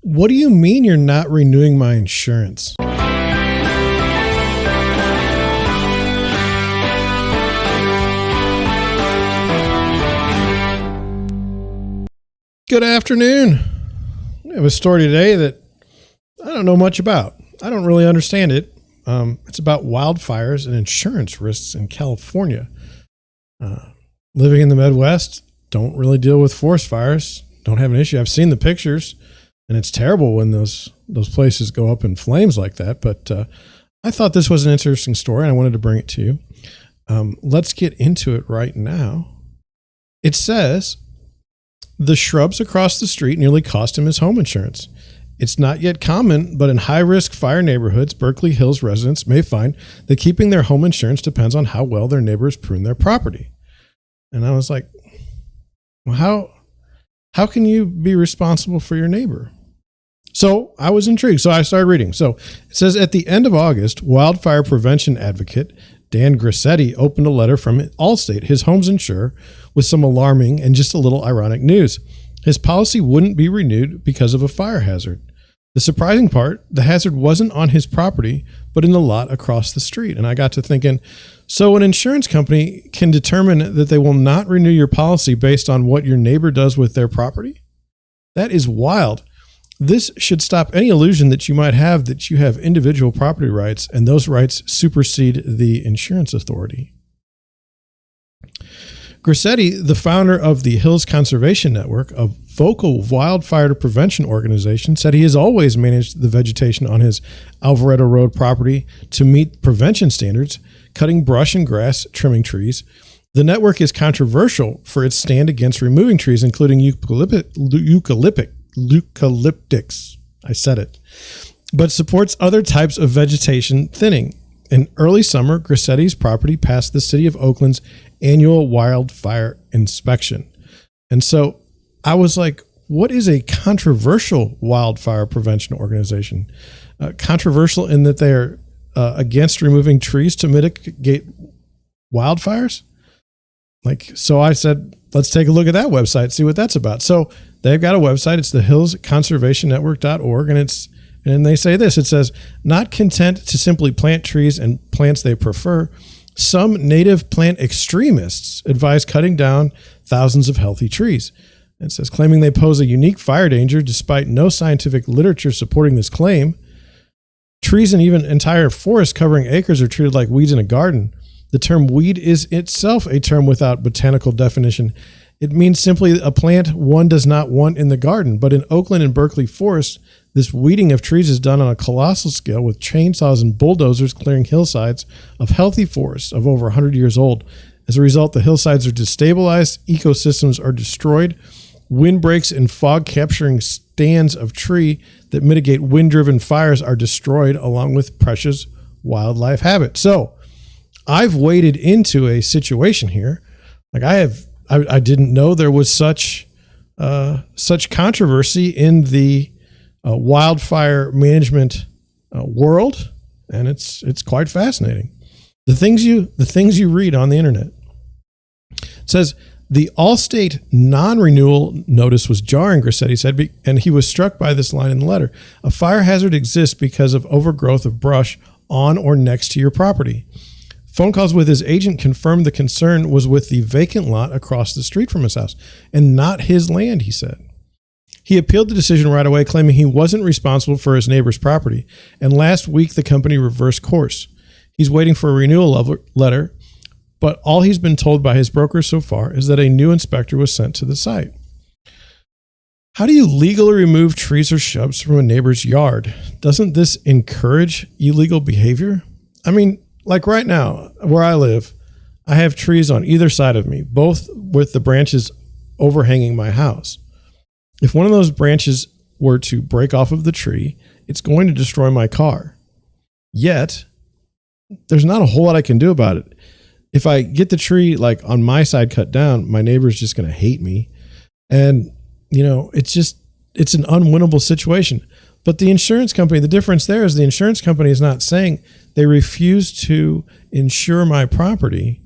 What do you mean you're not renewing my insurance? Good afternoon. I have a story today that I don't know much about. I don't really understand it. It's about wildfires and insurance risks in California. Living in the Midwest, don't really deal with forest fires. Don't have an issue. I've seen the pictures, and it's terrible when those places go up in flames like that. But I thought this was an interesting story, and I wanted to bring it to you. Let's get into it right now. It says, the shrubs across the street nearly cost him his home insurance. It's not yet common, but in high-risk fire neighborhoods, Berkeley Hills residents may find that keeping their home insurance depends on how well their neighbors prune their property. And I was like, well, how can you be responsible for your neighbor? So I was intrigued. So I started reading. So it says, at the end of August, wildfire prevention advocate Dan Grissetti opened a letter from Allstate, his home's insurer, with some alarming and just a little ironic news. His policy wouldn't be renewed because of a fire hazard. The surprising part, the hazard wasn't on his property, but in the lot across the street. And I got to thinking, so an insurance company can determine that they will not renew your policy based on what your neighbor does with their property? That is wild. This should stop any illusion that you might have that you have individual property rights, and those rights supersede the insurance authority. Grissetti, the founder of the Hills Conservation Network, a vocal wildfire prevention organization, said he has always managed the vegetation on his Alvarado Road property to meet prevention standards, cutting brush and grass, trimming trees. The network is controversial for its stand against removing trees, including eucalyptics. I said it. But supports other types of vegetation thinning. In early summer, Grissetti's property passed the city of Oakland's annual wildfire inspection. And so I was like, what is a controversial wildfire prevention organization? Controversial in that they are against removing trees to mitigate wildfires? So I said, let's take a look at that website, see what that's about. So they've got a website. It's the hillsconservationnetwork.org. And they say this, it says, not content to simply plant trees and plants they prefer, some native plant extremists advise cutting down thousands of healthy trees. It says, claiming they pose a unique fire danger despite no scientific literature supporting this claim. Trees and even entire forests covering acres are treated like weeds in a garden. The term weed is itself a term without botanical definition. It means simply a plant one does not want in the garden. But in Oakland and Berkeley forests, this weeding of trees is done on a colossal scale with chainsaws and bulldozers clearing hillsides of healthy forests of over 100 years old. As a result, the hillsides are destabilized, ecosystems are destroyed, windbreaks and fog capturing stands of tree that mitigate wind-driven fires are destroyed along with precious wildlife habitat. So I've waded into a situation here. I didn't know there was such controversy in the wildfire management world, and it's quite fascinating. The things you read on the internet. It says the Allstate non-renewal notice was jarring, Grissetti said, and he was struck by this line in the letter: a fire hazard exists because of overgrowth of brush on or next to your property. Phone calls with his agent confirmed the concern was with the vacant lot across the street from his house and not his land, he said. He appealed the decision right away, claiming he wasn't responsible for his neighbor's property. And last week, the company reversed course. He's waiting for a renewal letter, but all he's been told by his broker so far is that a new inspector was sent to the site. How do you legally remove trees or shrubs from a neighbor's yard? Doesn't this encourage illegal behavior? I mean, like right now, where I live, I have trees on either side of me, both with the branches overhanging my house. If one of those branches were to break off of the tree, it's going to destroy my car. Yet, there's not a whole lot I can do about it. If I get the tree like on my side cut down, my neighbor's just going to hate me. And, it's an unwinnable situation. But the insurance company, the difference there is the insurance company is not saying they refuse to insure my property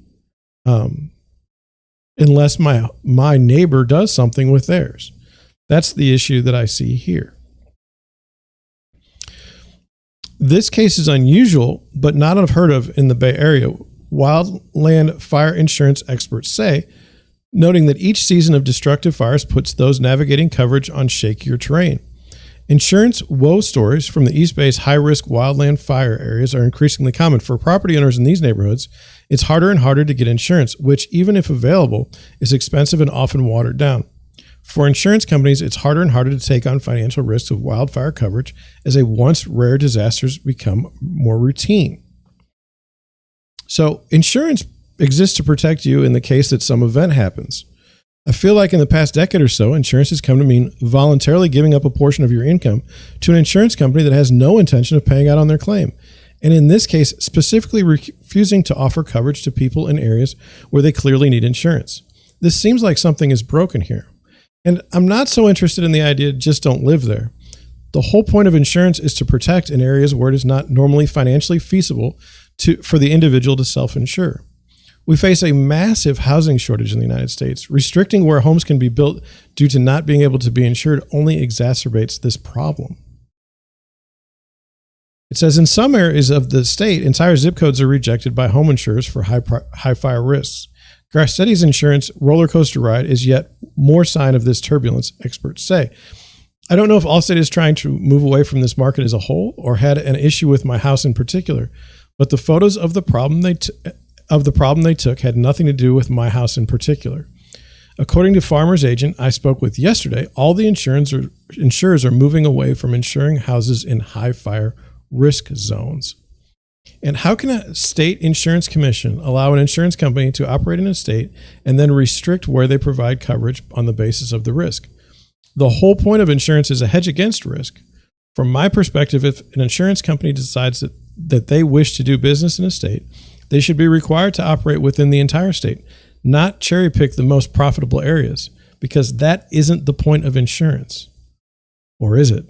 unless my neighbor does something with theirs. That's the issue that I see here. This case is unusual, but not unheard of in the Bay Area, wildland fire insurance experts say, noting that each season of destructive fires puts those navigating coverage on shakier terrain. Insurance woe stories from the East Bay's high-risk wildland fire areas are increasingly common. For property owners in these neighborhoods, it's harder and harder to get insurance, which, even if available, is expensive and often watered down. For insurance companies, it's harder and harder to take on financial risks of wildfire coverage as a once rare disasters become more routine. So insurance exists to protect you in the case that some event happens. I feel like in the past decade or so, insurance has come to mean voluntarily giving up a portion of your income to an insurance company that has no intention of paying out on their claim. And in this case, specifically refusing to offer coverage to people in areas where they clearly need insurance. This seems like something is broken here. And I'm not so interested in the idea just don't live there. The whole point of insurance is to protect in areas where it is not normally financially feasible for the individual to self-insure. We face a massive housing shortage in the United States. Restricting where homes can be built due to not being able to be insured only exacerbates this problem. It says in some areas of the state, entire zip codes are rejected by home insurers for high fire risks. Garcetti's insurance roller coaster ride is yet more sign of this turbulence, experts say. I don't know if Allstate is trying to move away from this market as a whole or had an issue with my house in particular, but the photos of the problem they took had nothing to do with my house in particular. According to Farmer's agent I spoke with yesterday, all the insurers are moving away from insuring houses in high fire risk zones. And how can a state insurance commission allow an insurance company to operate in a state and then restrict where they provide coverage on the basis of the risk? The whole point of insurance is a hedge against risk. From my perspective, if an insurance company decides that they wish to do business in a state, they should be required to operate within the entire state, not cherry pick the most profitable areas, because that isn't the point of insurance. Or is it?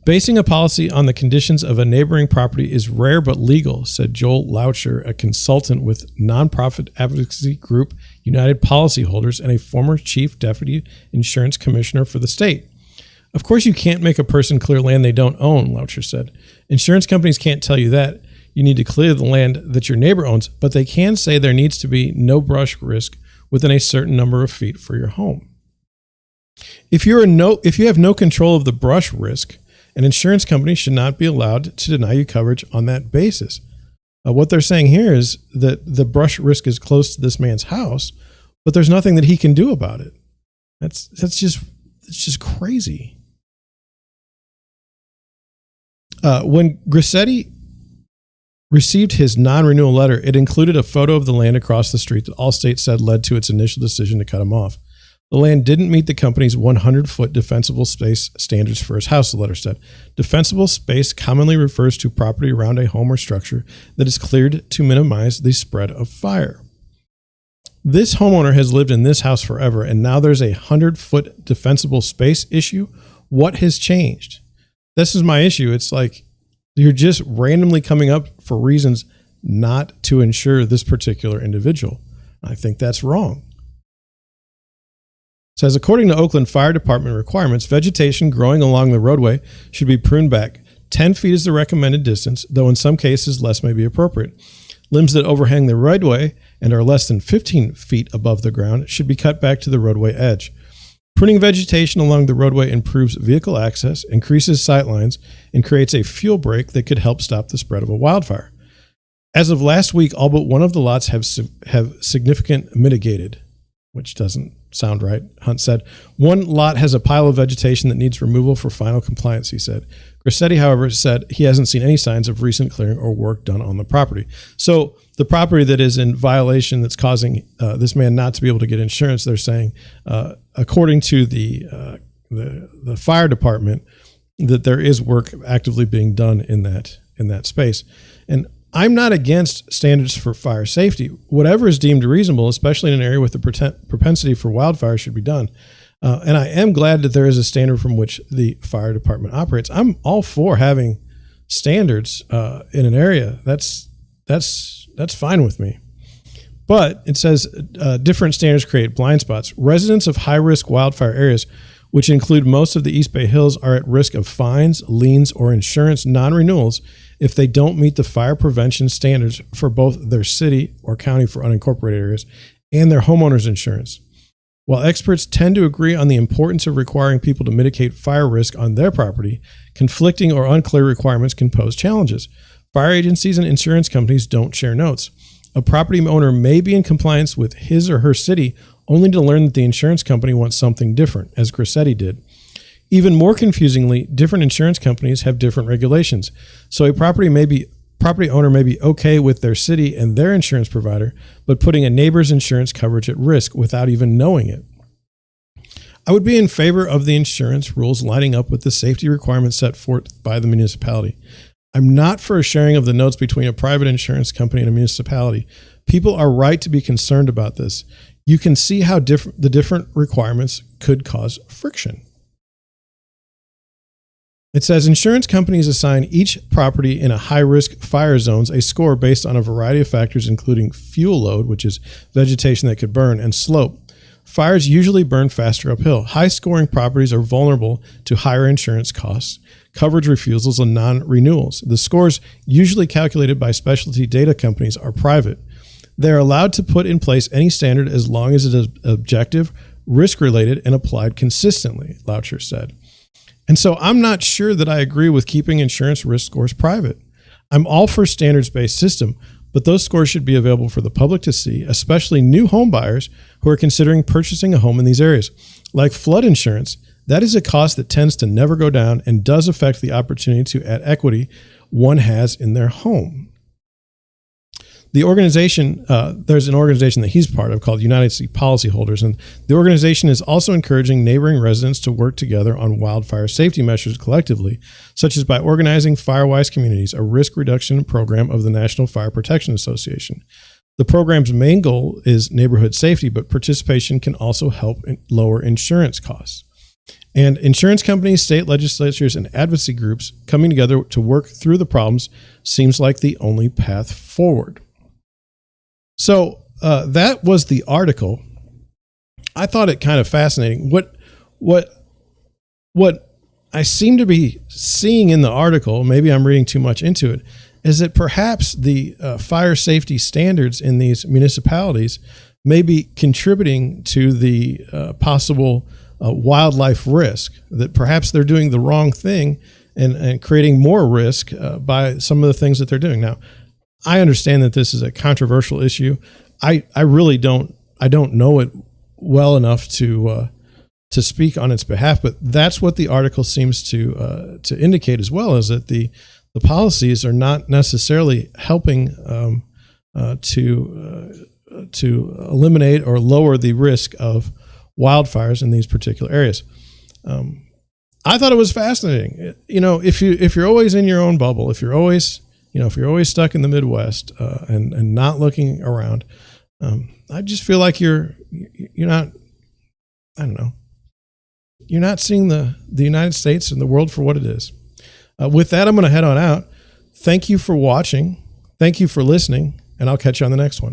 Basing a policy on the conditions of a neighboring property is rare but legal, said Joel Loucher, a consultant with nonprofit advocacy group United Policyholders and a former chief deputy insurance commissioner for the state. Of course, you can't make a person clear land they don't own, Loucher said. Insurance companies can't tell you that. You need to clear the land that your neighbor owns, but they can say there needs to be no brush risk within a certain number of feet for your home. If you have no control of the brush risk, an insurance company should not be allowed to deny you coverage on that basis. What they're saying here is that the brush risk is close to this man's house, but there's nothing that he can do about it. It's just crazy. When Grassetti received his non-renewal letter, it included a photo of the land across the street that Allstate said led to its initial decision to cut him off. The land didn't meet the company's 100-foot defensible space standards for his house, the letter said. Defensible space commonly refers to property around a home or structure that is cleared to minimize the spread of fire. This homeowner has lived in this house forever, and now there's a 100-foot defensible space issue. What has changed? This is my issue. It's like you're just randomly coming up for reasons not to insure this particular individual. I think that's wrong. It says, according to Oakland Fire Department requirements, vegetation growing along the roadway should be pruned back. 10 feet is the recommended distance, though in some cases less may be appropriate. Limbs that overhang the roadway and are less than 15 feet above the ground should be cut back to the roadway edge. Pruning vegetation along the roadway improves vehicle access, increases sightlines, and creates a fuel break that could help stop the spread of a wildfire. As of last week, all but one of the lots have significant mitigated, which doesn't sound right, Hunt said. One lot has a pile of vegetation that needs removal for final compliance, he said. Grassetti, however, said he hasn't seen any signs of recent clearing or work done on the property. So the property that is in violation that's causing this man not to be able to get insurance, they're saying, according to the fire department, that there is work actively being done in that space. And I'm not against standards for fire safety. Whatever is deemed reasonable, especially in an area with a propensity for wildfire, should be done. And I am glad that there is a standard from which the fire department operates. I'm all for having standards in an area. That's fine with me. But it says different standards create blind spots. Residents of high-risk wildfire areas which include most of the East Bay Hills, are at risk of fines, liens, or insurance non-renewals if they don't meet the fire prevention standards for both their city or county for unincorporated areas and their homeowners insurance. While experts tend to agree on the importance of requiring people to mitigate fire risk on their property, conflicting or unclear requirements can pose challenges. Fire agencies and insurance companies don't share notes. A property owner may be in compliance with his or her city only to learn that the insurance company wants something different, as Grissetti did. Even more confusingly, different insurance companies have different regulations. So a property owner may be okay with their city and their insurance provider, but putting a neighbor's insurance coverage at risk without even knowing it. I would be in favor of the insurance rules lining up with the safety requirements set forth by the municipality. I'm not for a sharing of the notes between a private insurance company and a municipality. People are right to be concerned about this. You can see how the different requirements could cause friction. It says insurance companies assign each property in a high-risk fire zones a score based on a variety of factors, including fuel load, which is vegetation that could burn, and slope. Fires usually burn faster uphill. High-scoring properties are vulnerable to higher insurance costs, coverage refusals, and non-renewals. The scores, usually calculated by specialty data companies, are private. They are allowed to put in place any standard as long as it is objective, risk-related, and applied consistently, Loucher said. And so I'm not sure that I agree with keeping insurance risk scores private. I'm all for standards-based system, but those scores should be available for the public to see, especially new home buyers who are considering purchasing a home in these areas. Like flood insurance, that is a cost that tends to never go down and does affect the opportunity to add equity one has in their home. The organization, there's an organization that he's part of called United City Policyholders, and the organization is also encouraging neighboring residents to work together on wildfire safety measures collectively, such as by organizing Firewise Communities, a risk reduction program of the National Fire Protection Association. The program's main goal is neighborhood safety, but participation can also help lower insurance costs. And insurance companies, state legislatures, and advocacy groups coming together to work through the problems seems like the only path forward. So that was the article. I thought it kind of fascinating. What I seem to be seeing in the article, maybe I'm reading too much into it, is that perhaps the fire safety standards in these municipalities may be contributing to the possible wildlife risk, that perhaps they're doing the wrong thing and creating more risk by some of the things that they're doing. Now, I understand that this is a controversial issue. I really don't know it well enough to speak on its behalf, but that's what the article seems to indicate as well, is that the policies are not necessarily helping to eliminate or lower the risk of wildfires in these particular areas. I thought it was fascinating. You know, if you're always in your own bubble, if you're always stuck in the Midwest and not looking around, I just feel like you're not, I don't know, you're not seeing the United States and the world for what it is. With that, I'm going to head on out. Thank you for watching. Thank you for listening, and I'll catch you on the next one.